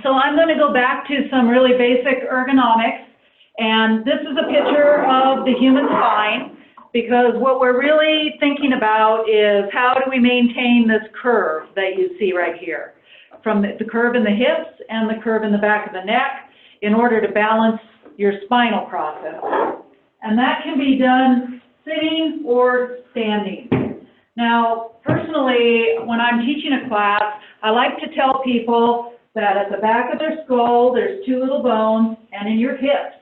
So I'm going to go back to some really basic ergonomics, and this is a picture of the human spine, because what we're really thinking about is how do we maintain this curve that you see right here, from the curve in the hips and the curve in the back of the neck, in order to balance your spinal process. And that can be done sitting or standing. Now, personally, when I'm teaching a class, I like to tell people that at the back of their skull, there's two little bones, and in your hips,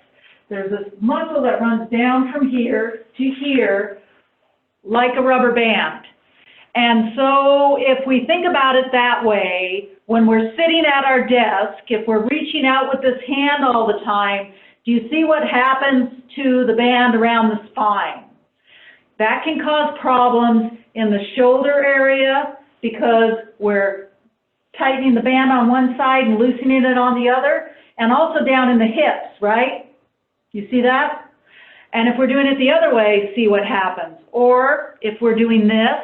there's this muscle that runs down from here to here like a rubber band. And so if we think about it that way, when we're sitting at our desk, if we're reaching out with this hand all the time, do you see what happens to the band around the spine? That can cause problems in the shoulder area because we're tightening the band on one side and loosening it on the other, and also down in the hips, right? You see that? And if we're doing it the other way, see what happens. Or if we're doing this,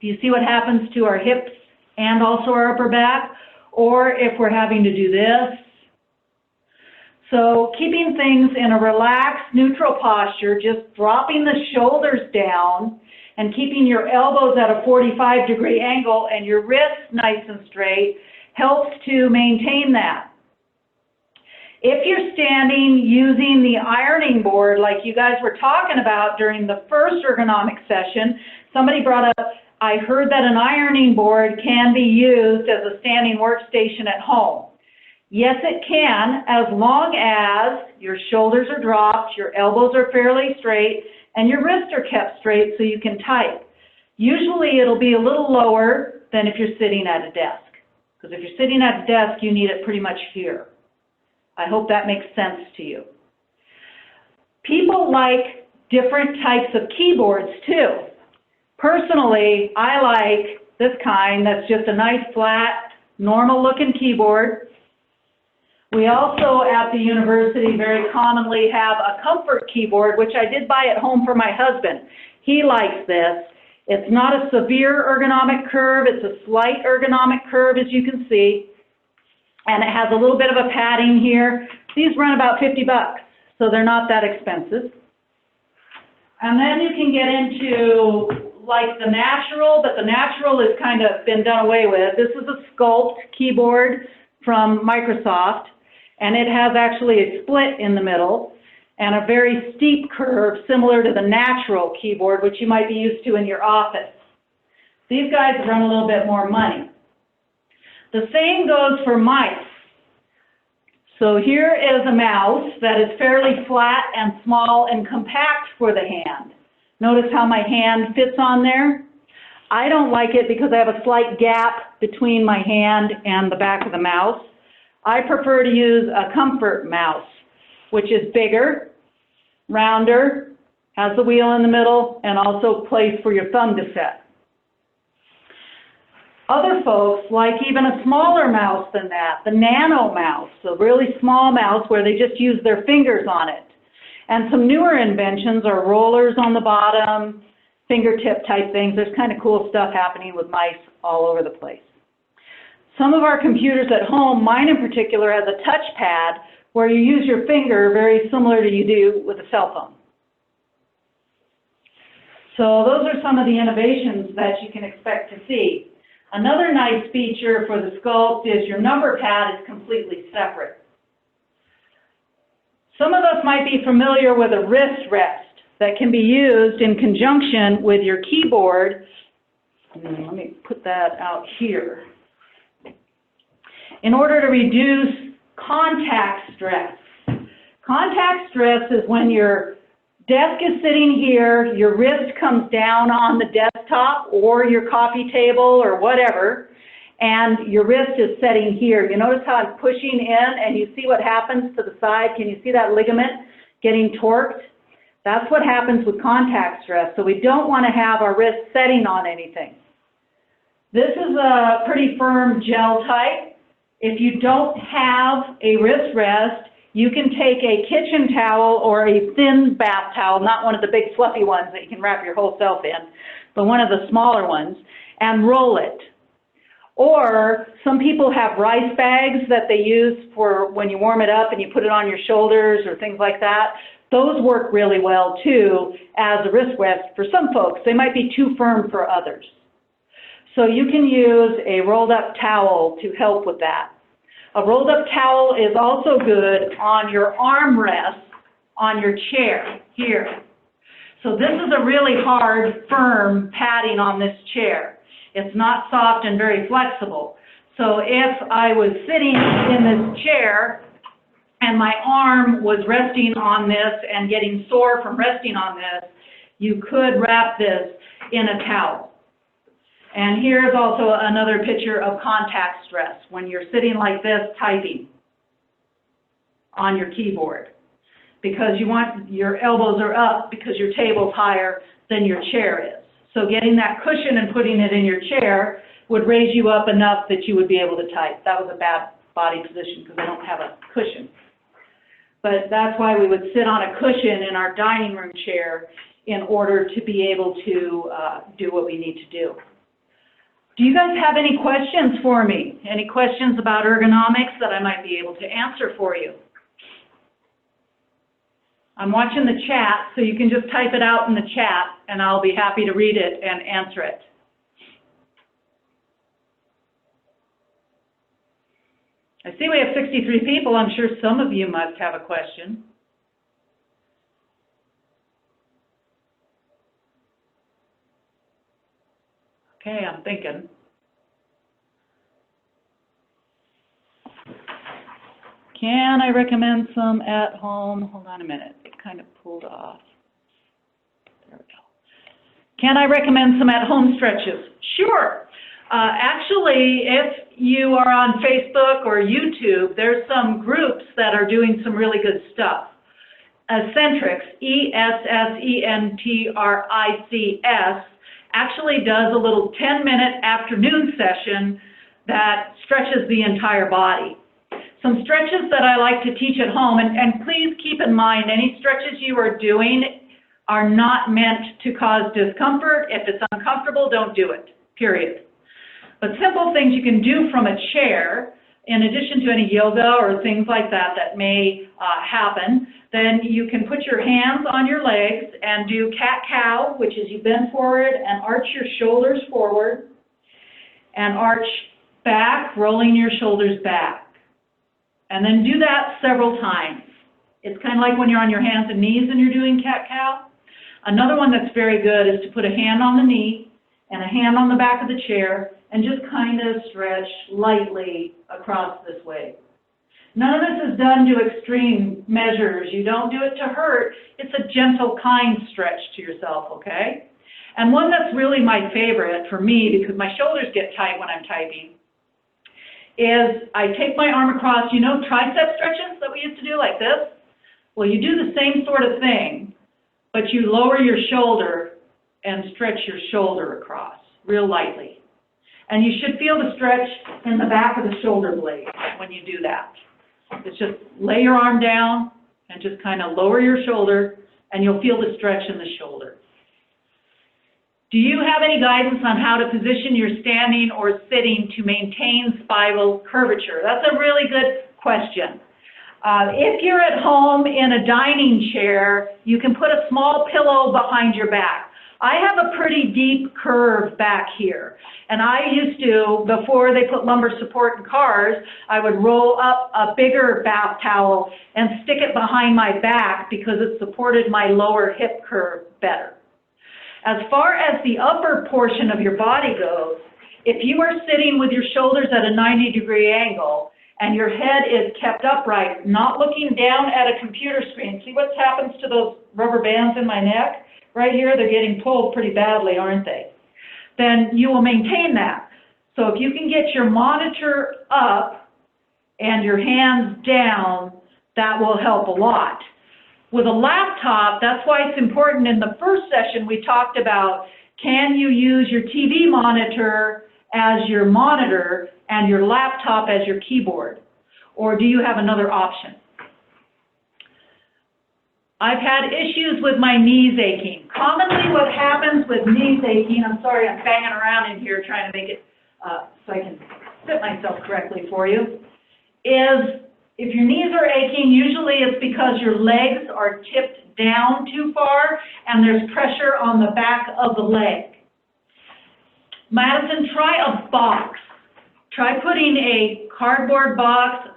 do you see what happens to our hips and also our upper back? Or if we're having to do this. So keeping things in a relaxed, neutral posture, just dropping the shoulders down and keeping your elbows at a 45-degree angle and your wrists nice and straight helps to maintain that. If you're standing using the ironing board like you guys were talking about during the first ergonomic session, somebody brought up, I heard that an ironing board can be used as a standing workstation at home. Yes, it can, as long as your shoulders are dropped, your elbows are fairly straight, and your wrists are kept straight so you can type. Usually it'll be a little lower than if you're sitting at a desk, because if you're sitting at a desk, you need it pretty much here. I hope that makes sense to you. People like different types of keyboards too. Personally, I like this kind that's just a nice flat, normal looking keyboard. We also at the university very commonly have a comfort keyboard, which I did buy at home for my husband. He likes this. It's not a severe ergonomic curve, it's a slight ergonomic curve as you can see. And it has a little bit of a padding here. These run about 50 bucks, so they're not that expensive. And then you can get into like the natural, but the natural has kind of been done away with. This is a Sculpt Keyboard from Microsoft, and it has actually a split in the middle and a very steep curve similar to the natural keyboard, which you might be used to in your office. These guys run a little bit more money. The same goes for mice. So here is a mouse that is fairly flat and small and compact for the hand. Notice how my hand fits on there? I don't like it because I have a slight gap between my hand and the back of the mouse. I prefer to use a comfort mouse, which is bigger, rounder, has the wheel in the middle, and also place for your thumb to set. Other folks like even a smaller mouse than that, the nano mouse, a really small mouse where they just use their fingers on it. And some newer inventions are rollers on the bottom, fingertip type things. There's kind of cool stuff happening with mice all over the place. Some of our computers at home, mine in particular, has a touchpad where you use your finger very similar to you do with a cell phone. So those are some of the innovations that you can expect to see. Another nice feature for the Sculpt is your number pad is completely separate. Some of us might be familiar with a wrist rest that can be used in conjunction with your keyboard. Let me put that out here. In order to reduce contact stress. Contact stress is when your desk is sitting here, your wrist comes down on the desktop or your coffee table or whatever, and your wrist is setting here. You notice how I'm pushing in and you see what happens to the side? Can you see that ligament getting torqued? That's what happens with contact stress. So we don't want to have our wrist setting on anything. This is a pretty firm gel type. If you don't have a wrist rest, you can take a kitchen towel or a thin bath towel, not one of the big fluffy ones that you can wrap your whole self in, but one of the smaller ones, and roll it. Or some people have rice bags that they use for when you warm it up and you put it on your shoulders or things like that. Those work really well too as a wrist rest for some folks. They might be too firm for others. So you can use a rolled up towel to help with that. A rolled up towel is also good on your armrest on your chair here. So this is a really hard, firm padding on this chair. It's not soft and very flexible. So if I was sitting in this chair and my arm was resting on this and getting sore from resting on this, you could wrap this in a towel. And here's also another picture of contact stress when you're sitting like this typing on your keyboard, because you want your elbows are up because your table's higher than your chair is. So getting that cushion and putting it in your chair would raise you up enough that you would be able to type. That was a bad body position because I don't have a cushion. But that's why we would sit on a cushion in our dining room chair in order to be able to do what we need to do. Do you guys have any questions for me? Any questions about ergonomics that I might be able to answer for you? I'm watching the chat, so you can just type it out in the chat, and I'll be happy to read it and answer it. I see we have 63 people. I'm sure some of you must have a question. Okay, I'm thinking. Can I recommend some at home? Hold on a minute, it kind of pulled off. There we go. Can I recommend some at home stretches? Sure. Actually, if you are on Facebook or YouTube, there's some groups that are doing some really good stuff. Eccentrics, ESSENTRICS, actually does a little 10-minute afternoon session that stretches the entire body. Some stretches that I like to teach at home, and please keep in mind, any stretches you are doing are not meant to cause discomfort. If it's uncomfortable, don't do it, period. But simple things you can do from a chair, in addition to any yoga or things like that that may happen, then you can put your hands on your legs and do cat-cow, which is you bend forward and arch your shoulders forward, and arch back, rolling your shoulders back. And then do that several times. It's kind of like when you're on your hands and knees and you're doing cat-cow. Another one that's very good is to put a hand on the knee and a hand on the back of the chair and just kind of stretch lightly across this way. None of this is done to extreme measures. You don't do it to hurt. It's a gentle, kind stretch to yourself, okay? And one that's really my favorite for me, because my shoulders get tight when I'm typing, is I take my arm across, you know, tricep stretches that we used to do like this? Well, you do the same sort of thing, but you lower your shoulder and stretch your shoulder across real lightly. And you should feel the stretch in the back of the shoulder blade when you do that. It's just lay your arm down and just kind of lower your shoulder, and you'll feel the stretch in the shoulder. Do you have any guidance on how to position your standing or sitting to maintain spinal curvature? That's a really good question. If you're at home in a dining chair, you can put a small pillow behind your back. I have a pretty deep curve back here, and I used to, before they put lumbar support in cars, I would roll up a bigger bath towel and stick it behind my back because it supported my lower hip curve better. As far as the upper portion of your body goes, if you are sitting with your shoulders at a 90-degree angle and your head is kept upright, not looking down at a computer screen, see what happens to those rubber bands in my neck? Right here, they're getting pulled pretty badly, aren't they? Then you will maintain that. So if you can get your monitor up and your hands down, that will help a lot. With a laptop, that's why it's important. In the first session, we talked about, can you use your TV monitor as your monitor and your laptop as your keyboard? Or do you have another option? I've had issues with my knees aching. Commonly what happens with knees aching, I'm sorry, I'm banging around in here trying to make it so I can sit myself correctly for you, is if your knees are aching, usually it's because your legs are tipped down too far and there's pressure on the back of the leg. Madison, try a box. Try putting a cardboard box,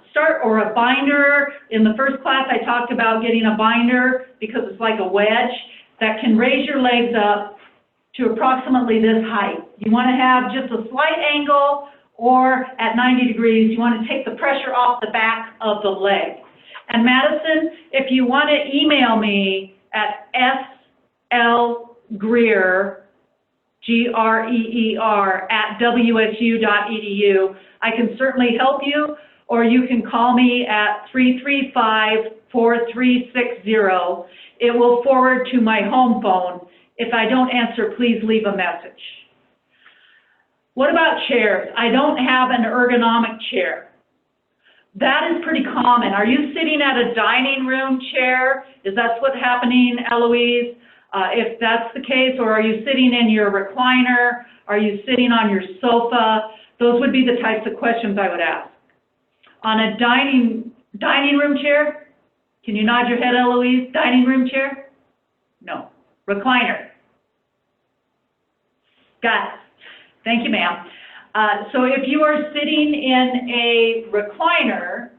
or a binder. In the first class I talked about getting a binder because it's like a wedge that can raise your legs up to approximately this height. You want to have just a slight angle, or at 90 degrees, you want to take the pressure off the back of the leg. And Madison, if you want to email me at slgreer, Greer, at wsu.edu, I can certainly help you, or you can call me at 335-4360. It will forward to my home phone. If I don't answer, please leave a message. What about chairs? I don't have an ergonomic chair. That is pretty common. Are you sitting at a dining room chair? Is that what's happening, Eloise? If that's the case, or are you sitting in your recliner? Are you sitting on your sofa? Those would be the types of questions I would ask. On a dining room chair? Can you nod your head, Eloise? Dining room chair? No. Recliner? Got it. Thank you, ma'am. So if you are sitting in a recliner,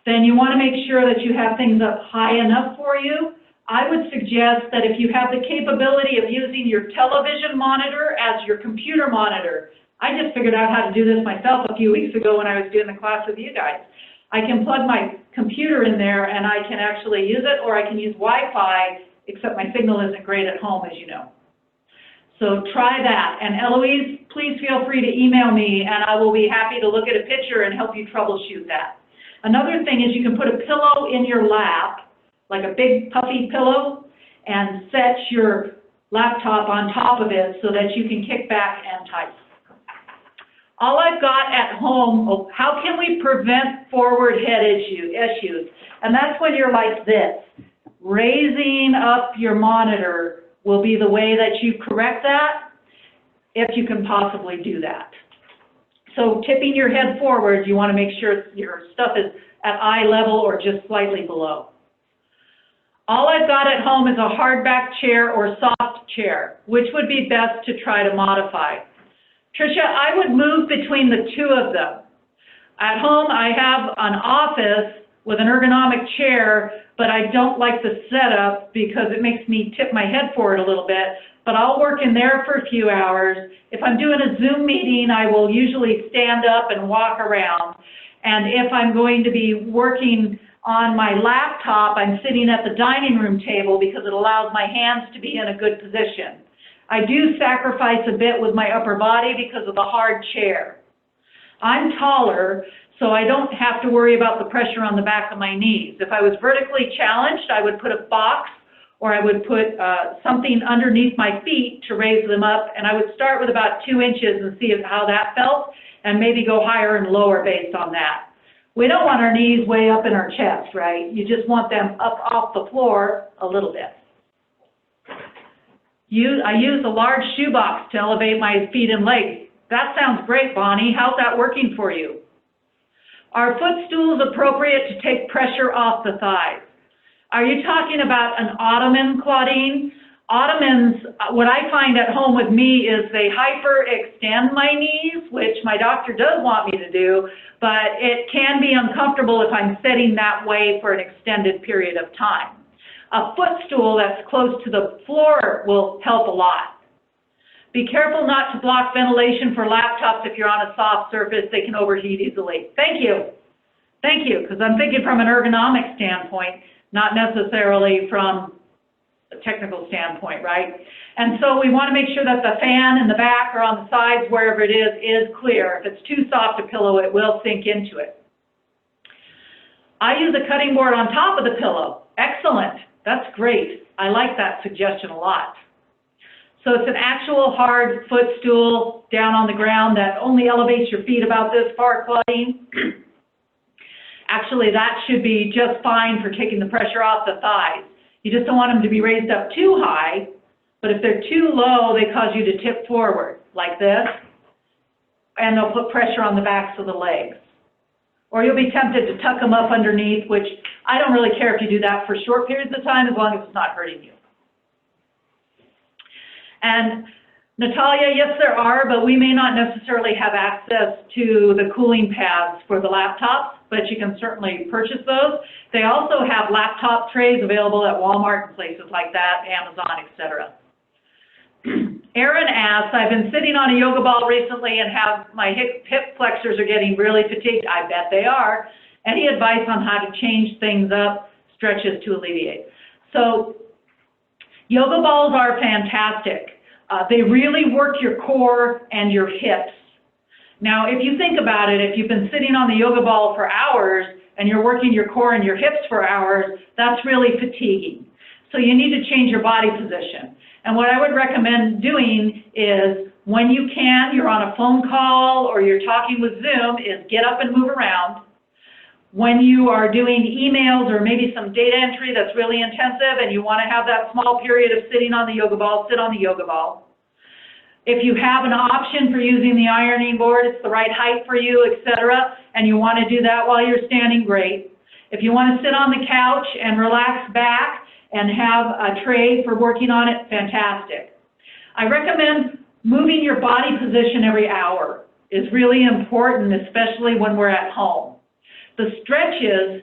then you want to make sure that you have things up high enough for you. I would suggest that if you have the capability of using your television monitor as your computer monitor, I just figured out how to do this myself a few weeks ago when I was doing the class with you guys. I can plug my computer in there and I can actually use it, or I can use Wi-Fi, except my signal isn't great at home, as you know. So try that. And Eloise, please feel free to email me and I will be happy to look at a picture and help you troubleshoot that. Another thing is you can put a pillow in your lap, like a big puffy pillow, and set your laptop on top of it so that you can kick back and type. All I've got at home, how can we prevent forward head issues? And that's when you're like this. Raising up your monitor will be the way that you correct that, if you can possibly do that. So tipping your head forward, you want to make sure your stuff is at eye level or just slightly below. All I've got at home is a hardback chair or soft chair. Which would be best to try to modify? Tricia, I would move between the two of them. At home, I have an office with an ergonomic chair, but I don't like the setup because it makes me tip my head forward a little bit, but I'll work in there for a few hours. If I'm doing a Zoom meeting, I will usually stand up and walk around. And if I'm going to be working on my laptop, I'm sitting at the dining room table because it allows my hands to be in a good position. I do sacrifice a bit with my upper body because of the hard chair. I'm taller, so I don't have to worry about the pressure on the back of my knees. If I was vertically challenged, I would put a box or I would put something underneath my feet to raise them up, and I would start with about 2 inches and see how that felt, and maybe go higher and lower based on that. We don't want our knees way up in our chest, right? You just want them up off the floor a little bit. I use a large shoebox to elevate my feet and legs. That sounds great, Bonnie. How's that working for you? Are footstools appropriate to take pressure off the thighs? Are you talking about an ottoman, Claudine? Ottomans, what I find at home with me is they hyperextend my knees, which my doctor does want me to do, but it can be uncomfortable if I'm sitting that way for an extended period of time. A footstool that's close to the floor will help a lot. Be careful not to block ventilation for laptops if you're on a soft surface. They can overheat easily. Thank you. Thank you, because I'm thinking from an ergonomic standpoint, not necessarily from a technical standpoint, right? And so we want to make sure that the fan in the back or on the sides, wherever it is clear. If it's too soft a pillow, it will sink into it. I use a cutting board on top of the pillow. Excellent. That's great. I like that suggestion a lot. So it's an actual hard footstool down on the ground that only elevates your feet about this far, Claudine. Actually, that should be just fine for taking the pressure off the thighs. You just don't want them to be raised up too high, but if they're too low, they cause you to tip forward, like this. and they'll put pressure on the backs of the legs. Or you'll be tempted to tuck them up underneath, which I don't really care if you do that for short periods of time as long as it's not hurting you. And Natalia, yes there are, but we may not necessarily have access to the cooling pads for the laptops, but you can certainly purchase those. They also have laptop trays available at Walmart and places like that, Amazon, etc. Aaron asks, I've been sitting on a yoga ball recently and have my hip flexors are getting really fatigued. I bet they are. Any advice on how to change things up, stretches to alleviate? So yoga balls are fantastic. They really work your core and your hips. Now, if you think about it, if you've been sitting on the yoga ball for hours and you're working your core and your hips for hours, that's really fatiguing. So you need to change your body position. And what I would recommend doing is when you can, you're on a phone call or you're talking with Zoom, is get up and move around. When you are doing emails or maybe some data entry that's really intensive and you want to have that small period of sitting on the yoga ball, sit on the yoga ball. If you have an option for using the ironing board, it's the right height for you, etc., and you want to do that while you're standing, great. If you want to sit on the couch and relax back and have a tray for working on it, fantastic. I recommend moving your body position every hour is really important, especially when we're at home. The stretches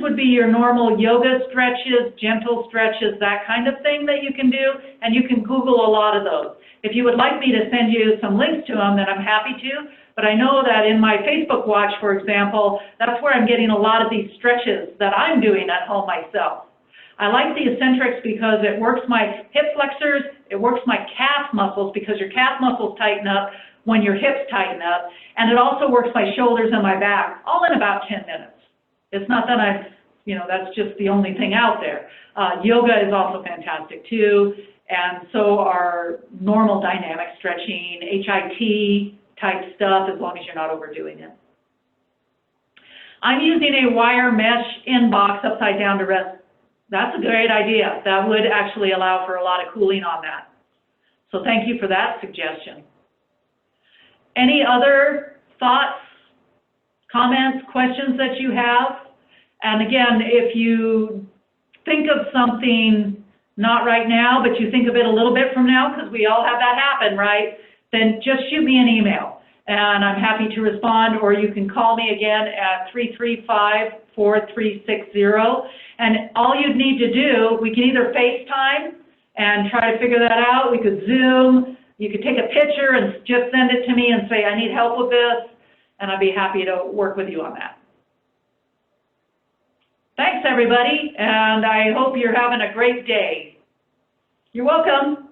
would be your normal yoga stretches, gentle stretches, that kind of thing that you can do, and you can Google a lot of those. If you would like me to send you some links to them, then I'm happy to, but I know that in my Facebook watch, for example, that's where I'm getting a lot of these stretches that I'm doing at home myself. I like the eccentrics because it works my hip flexors, it works my calf muscles because your calf muscles tighten up when your hips tighten up, and it also works my shoulders and my back, all in about 10 minutes. It's not that that's just the only thing out there. Yoga is also fantastic too, and so are normal dynamic stretching, HIT type stuff, as long as you're not overdoing it. I'm using a wire mesh inbox upside down to rest. That's a great idea. That would actually allow for a lot of cooling on that. So thank you for that suggestion. Any other thoughts, comments, questions that you have? And again, if you think of something, not right now, but you think of it a little bit from now, because we all have that happen, right? Then just shoot me an email, and I'm happy to respond, or you can call me again at 335-4360. And all you'd need to do, we can either FaceTime and try to figure that out. We could Zoom. You could take a picture and just send it to me and say, I need help with this, and I'd be happy to work with you on that. Thanks, everybody, and I hope you're having a great day. You're welcome.